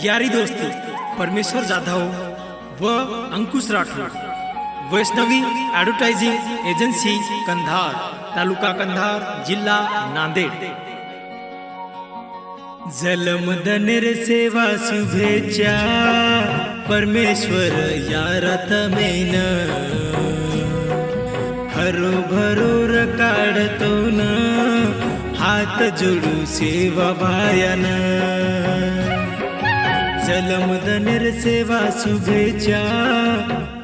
यारी दोस्ती परमेश्वर जाधव व अंकुश राठोड, वैष्णवी ॲडव्हर्टायझिंग एजन्सी कंधार, तालुका कंधार, जिल्हा नांदेड। जलमदनेर सेवा शुभेच्छा परमेश्वर या रथमेन, हरोभरोर काढतो न हात जोडू सेवा भायन। जलमदनेर सेवा शुभेच्छा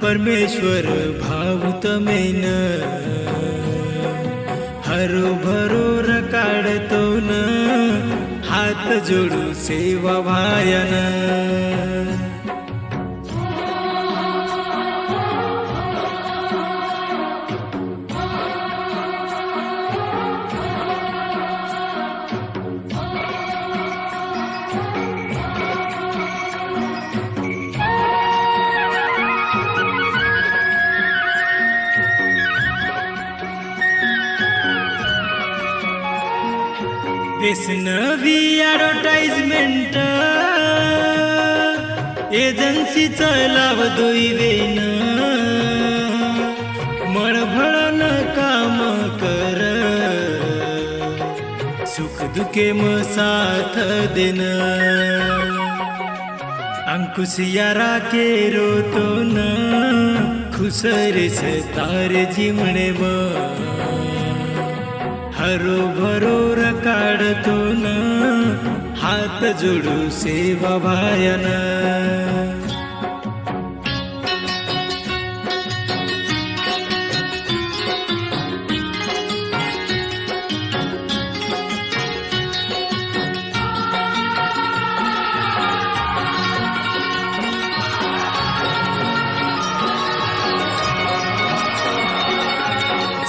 परमेश्वर भावुतमेन, हरोभरोर काढतो न हात जोडू सेवा भायन। वैष्णवी ॲडव्हर्टाइजमेंट एजन्सी लाव दोईवेन, मळभळन काम कर सुख दुखे म साथ देन। अंकुश यारा के रोतो न खुश रे तारे जीवणे म, हरोभरोर काढतो न हात जोडू सेवा भायन।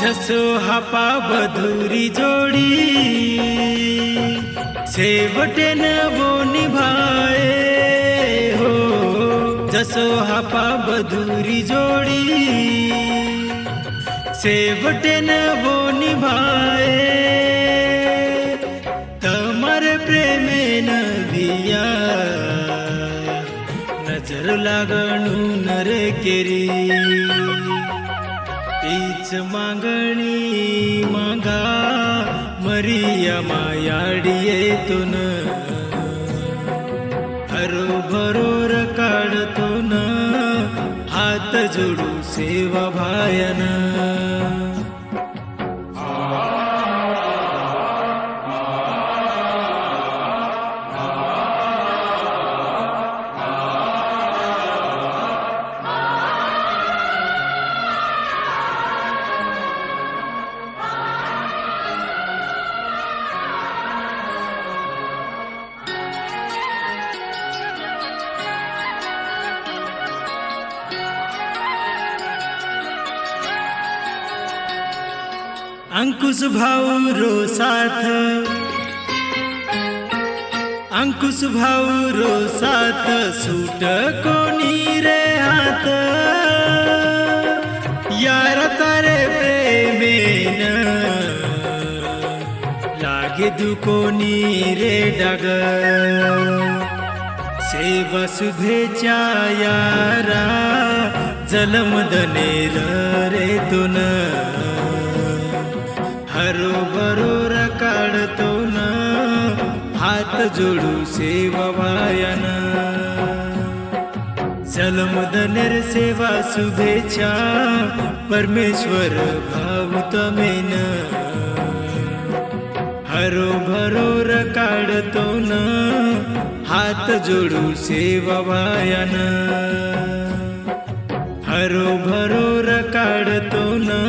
जसो हापा बधुरी जोडी शेवटेन वो निभाए हो, जसो हापा बधुरी जोडी शेवटेन वो निभाए। तमर प्रेमेन भिया नजर लागणू नर केरी, तीच मागणी मागा मरिया मायाडियेतून, हरोभरोर काढतो न हात जोडू सेवा भायन। अंकुश भाऊ रो साथ, अंकुश भाऊ रो साथ सूट कोणी रे हात, यार तारे प्रेमेन लागे दुकोनी रे डाग। सेवा शुभेच्छा यारा जलमदनेर रे तुन, हरोभरोर काढतो न हात जोडू सेवा भायन। जलमदनेर सेवा शुभेच्छा परमेश्वर भावुतमेन, हरोभरोर काढतो न हात जोडू सेवा भायन। हरोभरोर काढतो न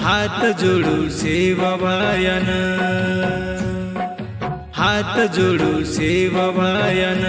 हात जोडू सेवा भायन, हात जोडू सेवा भायन।